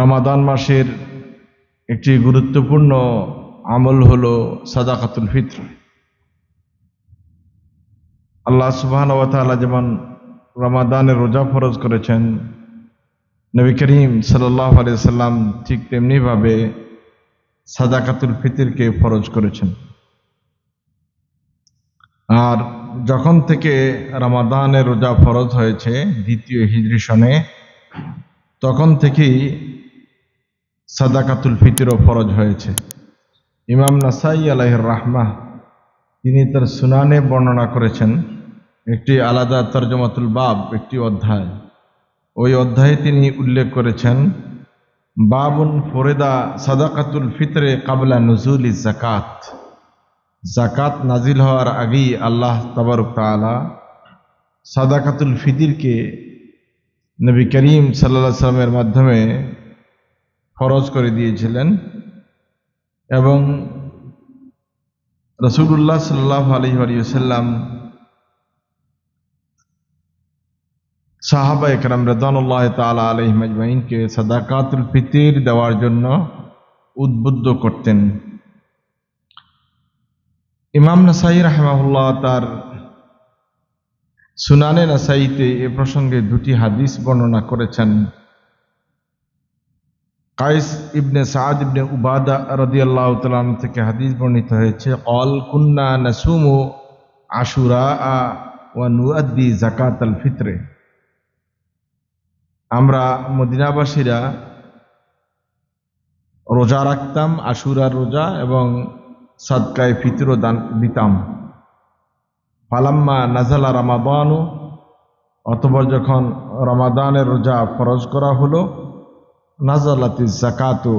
রমাদান মাসের একটি গুরুত্বপূর্ণ আমল হলো সাদাকাতুল ফিত্র। আল্লাহ সুবহানাহু ওয়া তাআলা যেমন রমাদানের রোজা ফরজ করেছেন, নবী করিম সাল্লাল্লাহু আলাইহি ওয়াসাল্লাম ঠিক তেমনি ভাবে সাদাকাতুল ফিতরকে ফরজ করেছেন। আর যখন থেকে রমাদানের রোজা ফরজ হয়েছে দ্বিতীয় হিজরি সনে, তখন থেকেই সাদাকাতুল ফিতরও ফরজ হয়েছে। ইমাম নাসাই আলাইহির রাহমাহ তিনি তার সুনানে বর্ণনা করেছেন একটি আলাদা তরজমাতুল বাব, একটি অধ্যায়। ওই অধ্যায়ে তিনি উল্লেখ করেছেন, বাবুন ফরিদা সাদাকাতুল ফিতরে কাবলা নুজুলি যাকাত। যাকাত নাজিল হওয়ার আগেই আল্লাহ তাবারক তাআলা সাদাকাতুল ফিতরকে নবী করিম সাল্লাল্লাহু আলাইহি ওয়াসাল্লামের মাধ্যমে ফরজ করে দিয়েছিলেন এবং রাসূলুল্লাহ সাল্লাল্লাহু আলাইহি ওয়াসাল্লাম সাহাবা একরাম রাদিয়াল্লাহু তাআলা আলাইহিম আজমাইনকে সাদাকাতুল ফিতর দেওয়ার জন্য উদ্বুদ্ধ করতেন। ইমাম নাসাই রাহিমাহুল্লাহ তার সুনানে নাসাইতে এ প্রসঙ্গে দুটি হাদিস বর্ণনা করেছেন। কাইস ইবনে সাদ ইবনে উবাদা রাদিয়াল্লাহু তাআলা থেকে হাদিস বর্ণিত হয়েছে, ক্বাল কুন্না নাসুমু আশুরা ওয়া নুআদ্দি যাকাতাল ফিতরে। আমরা মদিনাবাসীরা রোজা রাখতাম, আশুরার রোজা, এবং সাদকায়ে ফিতরও দান দিতাম। ফালাম্মা নাজালা রমাদানু, অতঃপর যখন রমাদানের রোজা ফরজ করা হলো, নাজালাতিজ যাকাতু,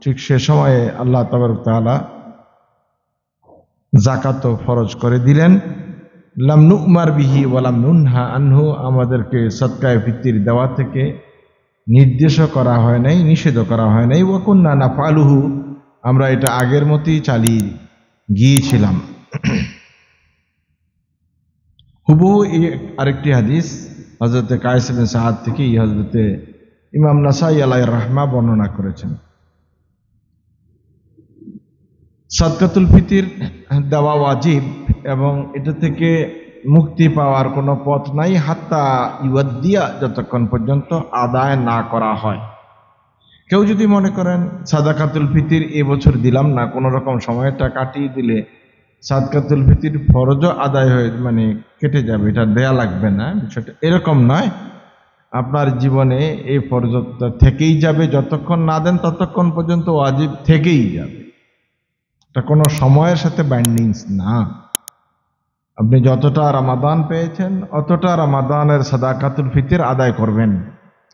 ঠিক সে সময়ে আল্লাহ তাবারক তাআলা যাকাত ফরজ করে দিলেন। লাম নু'মার বিহি ওয়া লাম নুনহা আনহু, আমাদেরকে সাদকায়ে ফিতর দেওয়া থেকে নির্দেশও করা হয় নাই, নিষেধও করা হয় নাই। ওয়া কুন্না নাফআলুহু, আমরা এটা আগের মতোই চালিয়ে গিয়েছিলাম। হুবহু আরেকটি হাদিস হযরতে কায়েস ইবনে সাদ থেকে হযরতে ইমাম নাসাই আলাইহির রাহমাহ বর্ণনা করেছেন। সাদকাতুল ফিতর দেওয়া ওয়াজিব এবং এটা থেকে মুক্তি পাওয়ার কোনো পথ নাই হাত্তা ইউদ্দিয়া, যতক্ষণ পর্যন্ত আদায় না করা হয়। কেউ যদি মনে করেন সাদাকাতুল ফিতর এবছর দিলাম না, কোনো রকম সময়টা কাটিয়ে দিলে সাদকাতুল ফিতর ফরজও আদায় হয়ে কেটে যাবে, এটা দেয়া লাগবে না, বিষয়টা এরকম নয়। আপনার জীবনে এই ফরজটা থেকেই যাবে, যতক্ষণ না দেন ততক্ষণ পর্যন্ত ওয়াজিব থেকেই যাবে। এটা কোনো সময়ের সাথে বাইন্ডিংস না। আপনি যতটা রমাদান পেয়েছেন অতটা রমাদানের সাদাকাতুল ফিতর আদায় করবেন,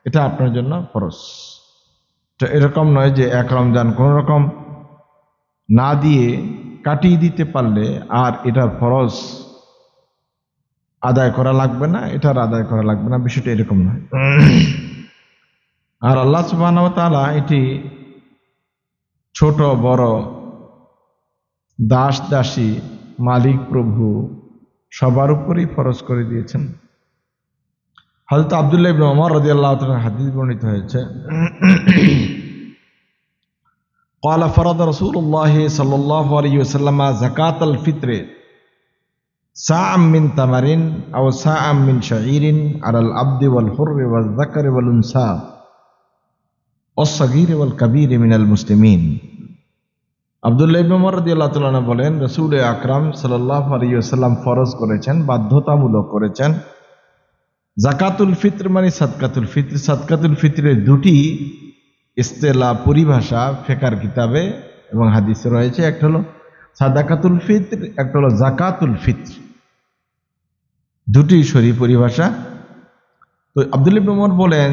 এটা আপনার জন্য ফরজ। তো এরকম নয় যে এক রমজান কোনো রকম না দিয়ে কাটিয়ে দিতে পারলে আর এটার ফরজ আদায় করা লাগবে না, এটার আদায় করা লাগবে না, বিষয়টা এরকম নয়। আর আল্লাহ সুবহানাহু ওয়া তাআলা এটি ছোট বড়, দাস দাসী, মালিক প্রভু সবার উপরেই ফরজ করে দিয়েছেন। হযরত আব্দুল্লাহ ইবনে ওমর রাদিয়াল্লাহু তাআলা হাদিস বর্ণিত হয়েছে, قال فرض رسول الله صلى الله عليه وسلم زكاة الفطر ساعًا من تمر أو ساعًا من شعير على العبد والحر والذكر والأنثى والصغير والكبير من المسلمين। আব্দুল্লাহ ইবনে ওমর রাদিয়াল্লাহু তাআলা বলেন, রাসূল আকরাম সাল্লাল্লাহু আলাইহি ওয়াসাল্লাম ফরজ করেছেন, বাধ্যতামূলক করেছেন যাকাতুল ফিতর সাদকাতুল ফিতর। সাদকাতুল ফিতরের দুটি ইস্তেলাহ পরিভাষা ফিকহের কিতাবে এবং হাদিসে রয়েছে, একটা হলো সাদাকাতুল ফিতর, একটা হলো যাকাতুল ফিতর, দুটি শরঈ পরিভাষা। তো আব্দুল্লাহ ইবনে ওমর বলেন,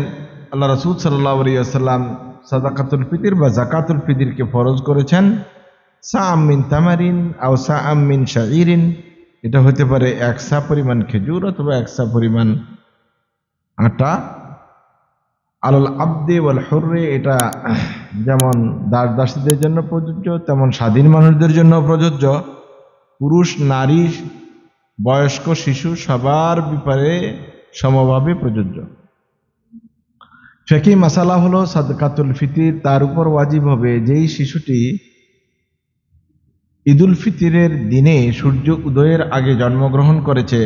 আল্লাহ রাসূল সাল্লাল্লাহু আলাইহি ওয়াসাল্লাম সাদাকাতুল ফিতর বা যাকাতুল ফিতরকে ফরজ করেছেন সাআম মিন তামারিন আও সাআম মিন শাঈরিন, এটা হতে পারে এক সা পরিমাণ খেজুর অথবা এক সা পরিমাণ আটা। আলাল আবদে ওয়াল হুররে, এটা যেমন দাস দাসীদের জন্য প্রযোজ্য তেমন স্বাধীন মানুষদের জন্য প্রযোজ্য, পুরুষ নারী বয়স্ক শিশু সবার ব্যাপারে সমভাবে প্রযোজ্য। ফিকহি মাসালা হলো সাদকাতুল ফিতির তার উপর ওয়াজিব হবে যেই শিশুটি ঈদুল ফিতরের দিনে সূর্য উদয়ের আগে জন্মগ্রহণ করেছে,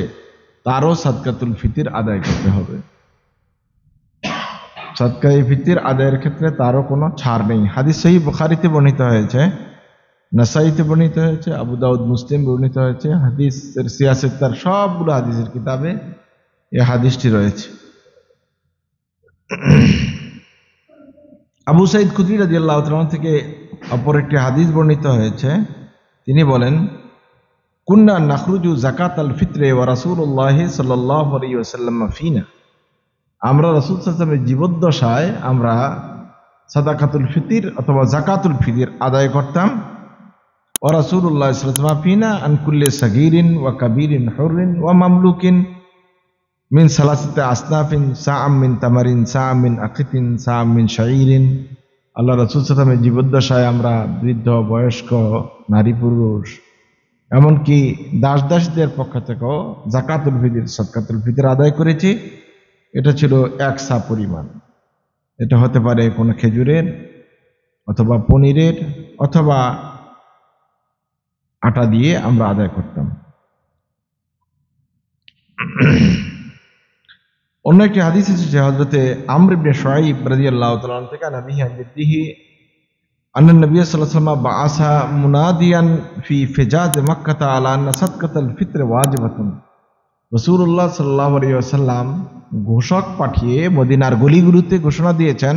তারও সাদকাতুল ফিতির আদায় করতে হবে। সাদকায়ে ফিতির আদায়ের ক্ষেত্রে তারও কোনো ছাড় নেই। হাদিস সহিহ বুখারীতে বর্ণিত হয়েছে, নাসাইতে বর্ণিত হয়েছে, আবু দাউদ, মুসলিম বর্ণিত হয়েছে, হাদিসের সিয়াসেত্তার সবগুলো হাদিসের কিতাবে এই হাদিসটি রয়েছে। আবু সাঈদ খুদরি রাদিয়াল্লাহু তাআলা থেকে অপর একটি হাদিস বর্ণিত হয়েছে, তিনি বলেন, কুন্না নাখরুজু যাকাতাল ফিত্রে ওয়া রাসূলুল্লাহ সাল্লাল্লাহু আলাইহি ওয়াসাল্লাম ফিনা। আমরা রাসূল সাল্লাল্লাহু আলাইহি ওয়াসাল্লামের জীবদ্দশায় আমরা সাদাকাতুল ফিতির অথবা যাকাতুল ফিতির আদায় করতাম। ওয়া রাসূলুল্লাহ সাল্লাল্লাহু আলাইহি ওয়াসাল্লাম ফিনা আন কুল্লি সাগীরিন ওয়া কাবীরিন হুররিন ওয়া মামলুকিন মিন সালাসাতি আসনাফিন সাআম মিন তামারিন সাআম মিন আকিতিন সাআম মিন শাঈরিন। আল্লাহ রাসূল সাল্লাল্লাহু আলাইহি ওয়াসাল্লামের জীবদ্দশায় আমরা বৃদ্ধ, বয়স্ক, নারী, পুরুষ, এমনকি দাস দাসীদের পক্ষ থেকেও যাকাতুল ফিতির, সাদকাতুল ফিতির আদায় করেছি। এটা ছিল এক সা পরিমাণ। এটা হতে পারে কোনো খেজুরের অথবা পনিরের অথবা আটা দিয়ে আমরা আদায় করতাম। অন্য একটি হাদিস এসেছে হযরতে আমর ইবনে শুআইব রাদিয়াল্লাহু তাআলা আনহু থেকে, নবী হাদিহি আন্না নবী সাল্লাল্লাহু আলাইহি ওয়াসাল্লাম বাআসা মুনাদিয়ান ফি ফিজাজ মক্কাহ আলা আন্না সাদকাতুল ফিতর ওয়াজিবাতুন। রাসূলুল্লাহ সাল্লাল্লাহু আলাইহি ওয়াসাল্লাম ঘোষক পাঠিয়ে মদিনার গলিগুলোতে ঘোষণা দিয়েছেন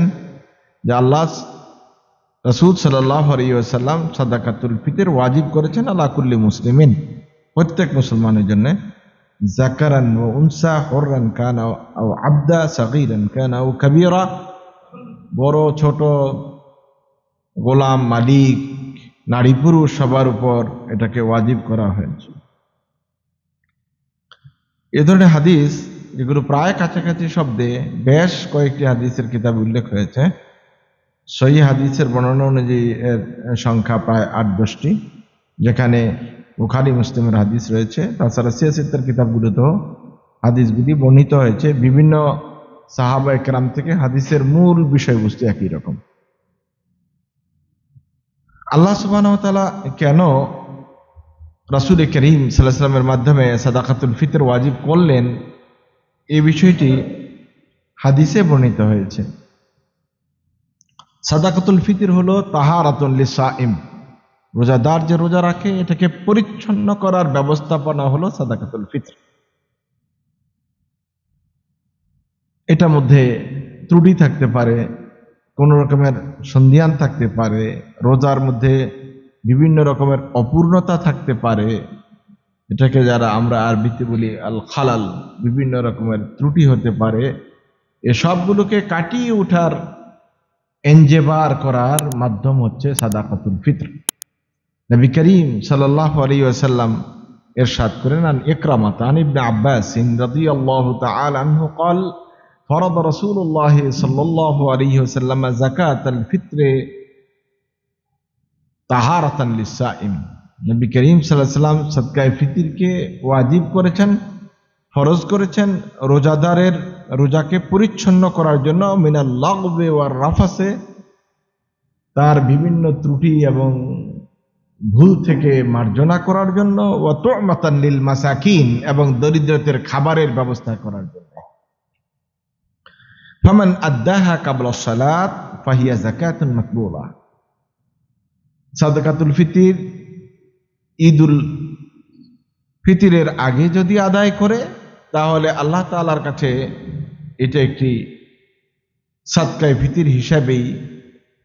যে আল্লাহ রাসূল সাল্লাল্লাহু আলাইহি ওয়াসাল্লাম সাদাকাতুল ফিতর ওয়াজিব করেছেন আলা কুল্লি মুসলিমিন, প্রত্যেক মুসলমানের জন্য, যাকারান ওয়া উনসা, হুররান কানা আও আবদা, সাগীরান কানা আও কাবীরা, বড় ছোট, গোলাম, মালিক, নারী পুরুষ সবার উপর এটাকে ওয়াজিব করা হয়েছে। এ ধরনের হাদিস যেগুলো প্রায় কাছাকাছি শব্দে বেশ কয়েকটি হাদিসের কিতাবে উল্লেখ হয়েছে। সহিহ হাদিসের বর্ণনা অনুযায়ী এর সংখ্যা প্রায় ৮-১০টি, যেখানে বুখারী, মুসলিমের হাদিস রয়েছে। তাছাড়া সিয়াসিত্তার কিতাবগুলোতেও হাদিসগুলি বর্ণিত হয়েছে। বিভিন্ন সাহাবা একরাম থেকে হাদিসের মূল বিষয়বস্তু একই রকম। আল্লাহ সুবহানাহু ওয়া তাআলা কেন রাসূল করিম সাল্লাল্লাহু আলাইহি ওয়াসাল্লামের মাধ্যমে সাদাকাতুল ফিতর ওয়াজিব করলেন, এই বিষয়টি হাদিসে বর্ণিত হয়েছে। সাদাকাতুল ফিতর হলো তাহারাতুন লিসাইম, রোজাদার যে রোজা রাখে এটাকে পরিচ্ছন্ন করার ব্যবস্থাপনা হলো সাদাকাতুল ফিতর। এটার মধ্যে ত্রুটি থাকতে পারে, কোন রকমের সন্ধিয়ান থাকতে পারে, রোজার মধ্যে বিভিন্ন রকমের অপূর্ণতা থাকতে পারে, এটাকে যারা আমরা আরবিতে বলি আল খালাল, বিভিন্ন রকমের ত্রুটি হতে পারে। এসবগুলোকে কাটিয়ে ওঠার, এনজেবার করার মাধ্যম হচ্ছে সাদাকাতুল ফিতর। নবী করিম সাল্লাল্লাহু আলাইহি ওয়াসাল্লাম ইরশাদ করেন, আন ইকরামাত আন ইবনে আব্বাস রাদিয়াল্লাহু তাআলা আনহু قال فرض رسول الله صلى الله عليه وسلم زكاة الفطر طهارة للصائم। নবী করিম সাল্লাল্লাহু আলাইহি ওয়াসাল্লাম সাদকায়ে ফিতরকে ওয়াজিব করেছেন, ফরজ করেছেন রোজাদারের রোজাকে পরিচ্ছন্ন করার জন্য, মিনাল লাগবে ওয়ার রাফাসে, তার বিভিন্ন ত্রুটি এবং ভুল থেকে মার্জনা করার জন্য, ওয়া তু'মাতান লিল মাসাকিন, এবং দরিদ্রদের খাবারের ব্যবস্থা করার জন্য। ফামান আদ্দাহা ক্বাবলা সালাত ফাহিয়া যাকাতুন মাকবুলা। সাদাকাতুল ফিতর ঈদুল ফিতরের আগে যদি আদায় করে তাহলে আল্লাহ তাআলার কাছে এটা একটি সাদকায়ে ফিতর হিসাবেই,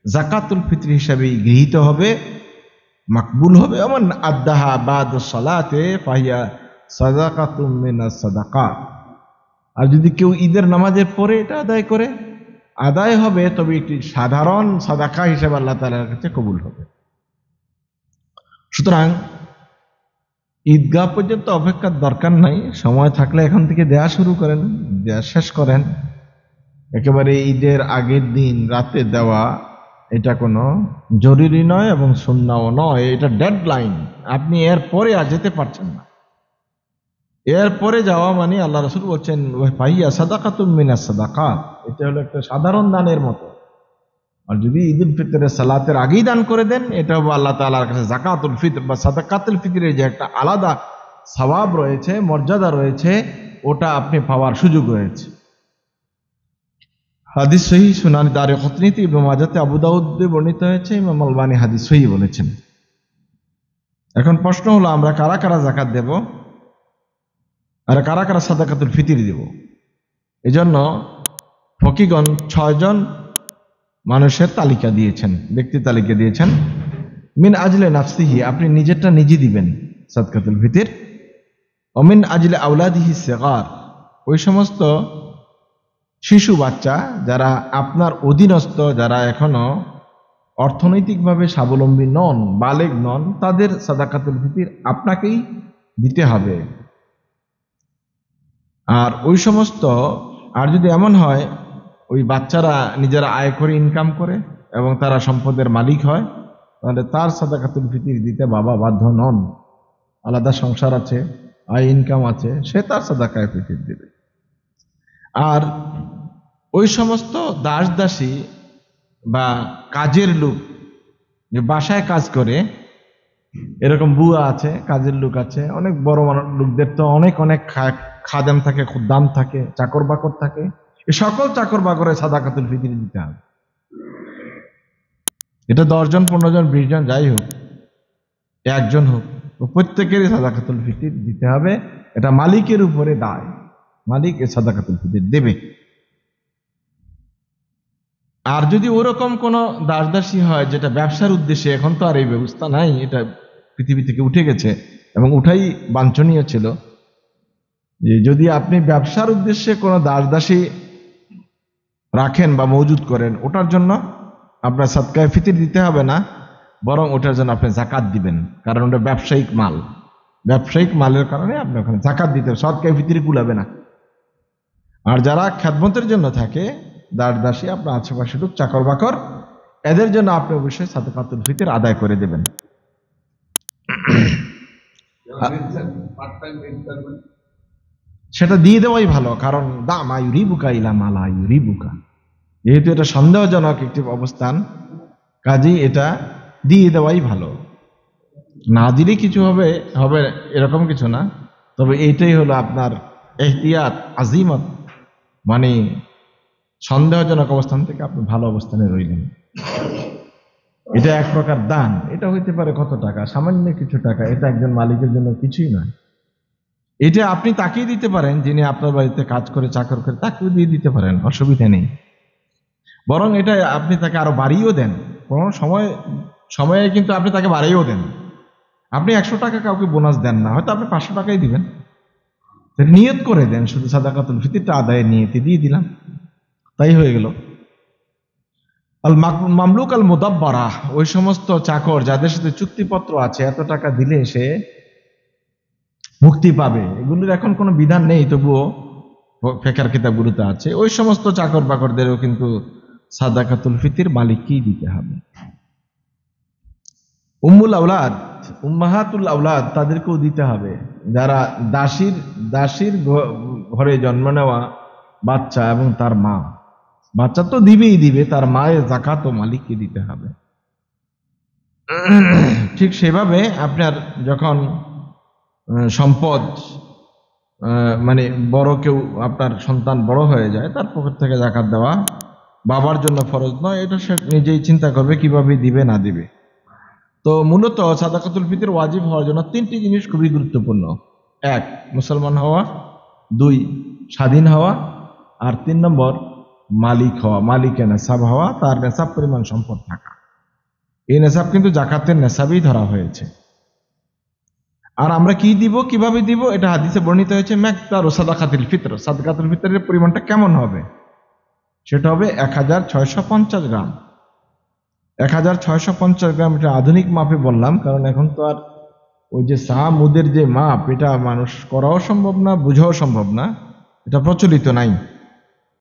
যাকাতুল ফিতর হিসাবেই গৃহীত হবে, মাকবুল হবে। এমন আদ্দাহা বাদ সালাতে ফাহিয়া সাদাকাতুম মিনাস সাদাকাত। আর যদি কেউ ঈদের নামাজের পরে এটা আদায় করে, আদায় হবে, তবে একটি সাধারণ সাদাকা হিসেবে আল্লাহ তাআলার কাছে কবুল হবে। সুতরাং ঈদগাহ পর্যন্ত অপেক্ষার দরকার নাই, সময় থাকলে এখন থেকে দেয়া শুরু করেন, দেয়া শেষ করেন। একেবারে ঈদের আগের দিন রাতে দেওয়া এটা কোনো জরুরি নয় এবং সুন্নাহও নয়, এটা ডেডলাইন। আপনি এর পরে আর যেতে পারছেন না। এরপরে যাওয়া মানে আল্লাহ রাসূল বলছেন ফাহিয়া সাদাকাতুম মিনাস সাদাকাত, এটা হলো একটা সাধারণ দানের মতো। আর যদি ঈদ উল ফিতরের সালাতের আগেই দান করে দেন, এটা হবে আল্লাহ তাআলার কাছে যাকাতুল ফিতর বা সাদাকাতুল ফিতরের যে একটা আলাদা সওয়াব রয়েছে, মর্যাদা রয়েছে, ওটা আপনি পাওয়ার সুযোগ রয়েছে। হাদিস সহিহ, সুনান দারকুতনিতে, ইবনে মাজাহতে, আবু দাউদে বর্ণিত হয়েছে। ইমাম আলবানী হাদিস সহিহ বলেছেন। এখন প্রশ্ন হলো, আমরা কারা কারা যাকাত দেব আর কারা কারা সাদাকাতুল ফিতর দেব? এজন্য ফকিগণ 6 জন মানুষের তালিকা দিয়েছেন, ব্যক্তি তালিকা দিয়েছেন। মিন আজলে নাফসিহি, আপনি নিজেরটা নিজে দিবেন সাদকাতুল ফিতর। অমিন আজলে আওলাদিহি সিগার, ওই সমস্ত শিশু বাচ্চা যারা আপনার অধীনস্থ, যারা এখনো অর্থনৈতিকভাবে স্বাবলম্বী নন, বালেগ নন, তাদের সাদাকাতুল ফিতর আপনাকেই দিতে হবে। আর ওই সমস্ত, আর যদি এমন হয় ওই বাচ্চারা নিজেরা আয় করে, ইনকাম করে এবং তারা সম্পদের মালিক হয়, তাহলে তার সাদাকাতুল ফিতর দিতে বাবা বাধ্য নন। আলাদা সংসার আছে, আয় ইনকাম আছে, সে তার সাদাকায়ে ফিতর দেবে। আর ওই সমস্ত দাস দাসী বা কাজের লোক, যে বাসায় কাজ করে, এরকম বুয়া আছে, কাজের লোক আছে, অনেক বড় লোকদের তো অনেক অনেক খাদেম থাকে, খুদ্দাম থাকে, চাকর বাকর থাকে, এই সকল চাকর বাকরের সাদাকাতুল ফিতর দিতে হবে। এটা 10 জন, 15 জন, 20 জন, যাই হোক, একজন হোক, প্রত্যেকেরই সাদাকাতুল ফিতর দিতে হবে। এটা মালিকের উপরে দায়, মালিক এ সাদাকাতুল ফিতর দেবে। আর যদি ওরকম কোন দাস দাসী হয় যেটা ব্যবসার উদ্দেশ্যে, এখন তো আর এই ব্যবস্থা নাই, এটা পৃথিবী থেকে উঠে গেছে এবং উঠাই বাঞ্ছনীয় ছিল, যে যদি আপনি ব্যবসার উদ্দেশ্যে কোনো দাস দাসী রাখেন বা মজুদ করেন, ওটার জন্য আপনার সাদকায়ে ফিতর দিতে হবে না, বরং ওটার জন্য আপনি যাকাত দিবেন, কারণ ওটা ব্যবসায়িক মাল। ব্যবসায়িক মালের কারণে আপনি ওখানে যাকাত দিতে হবে, সাদকায়ে ফিতর কুলাবে না। আর যারা খেদমতের জন্য থাকে, দাস দাসী, আপনার আশেপাশে লোক, চাকর বাকর, এদের জন্য আপনি অবশ্যই সাদাকাতুল ফিতর আদায় করে দেবেন। সেটা দিয়ে দেওয়াই ভালো, কারণ দাম আয়ুরিবুকা ইলা মালা আয়ুরিবুকা, যেহেতু এটা সন্দেহজনক একটি অবস্থান, কাজেই এটা দিয়ে দেওয়াই ভালো। না দিলে কিছু হবে হবে এরকম কিছু না, তবে এইটাই হলো আপনার এহতিয়াত, আজিমত, মানে সন্দেহজনক অবস্থান থেকে আপনি ভালো অবস্থানে রইলেন। এটা এক প্রকার দান। এটা হইতে পারে কত টাকা, সামান্য কিছু টাকা, এটা একজন মালিকের জন্য কিছুই নয়। এটা আপনি তাকেই দিতে পারেন যিনি আপনার বাড়িতে কাজ করে, চাকর করে, তাকেও দিয়ে দিতে পারেন, অসুবিধা নেই। বরং এটা আপনি তাকে আরো বাড়িয়েও দেন, কোনো সময়ে কিন্তু আপনি তাকে বাড়িয়েও দেন। আপনি 100 টাকা কাউকে বোনাস দেন না, হয়তো আপনি 500 টাকাই দিবেন, নিয়ত করে দেন, শুধু সাদাকাতুল ফিতরটা আদায়ের নিয়তে দিয়ে দিলাম, তাই হয়ে গেল। আল মামলুক আল মুদাব্বারা, ওই সমস্ত চাকর যাদের সাথে চুক্তিপত্র আছে, এত টাকা দিলে সে মুক্তি পাবে, এগুলোর এখন কোনো বিধান নেই, তবুও ফিকহের কিতাবগুলোতে আছে। ওই সমস্ত চাকর বাকরদেরও কিন্তু সাদাকাতুল ফিতর মালিককেই দিতে হবে। উম্মুল আওলাদ, উম্মাহাতুল আওলাদ, তাদেরকেও দিতে হবে। যারা দাসীর ঘরে জন্ম নেওয়া বাচ্চা এবং তার মা, বাচ্চা তো দিবেই দিবে, তার মায়ের যাকাতও মালিককে দিতে হবে। ঠিক সেভাবে আপনার যখন সম্পদ, মানে বড় কেউ, আপনার সন্তান বড় হয়ে যায়, তার পকেট থেকে যাকাত দেওয়া বাবার জন্য ফরজ নয়, এটা সে নিজেই চিন্তা করবে কিভাবে দিবে না দিবে। তো মূলত সাদাকাতুল ফিতর ওয়াজিব হওয়ার জন্য 3টি জিনিস খুবই গুরুত্বপূর্ণ। 1, মুসলমান হওয়া, 2, স্বাধীন হওয়া, আর 3 নম্বর মালিক হওয়া, মালিকে নেসাব হওয়া, তার নেসাব পরিমাণ সম্পদ থাকা। এই নেসাব কিন্তু যাকাতের নেসাবেই ধরা হয়েছে। আর আমরা কি দিব, কিভাবে দিব, এটা হাদিসে বর্ণিত হয়েছে। মিকদারু সাদাকাতুল ফিতর, সাদাকাতুল ফিতরের পরিমাণটা কেমন হবে, সেটা হবে 1650 গ্রাম। 1650 গ্রাম, এটা আধুনিক মাপে বললাম, কারণ এখন তো আর ওই যে মুদের যে মাপ, এটা মানুষ করাও সম্ভব না, বোঝাও সম্ভব না, এটা প্রচলিত নাই।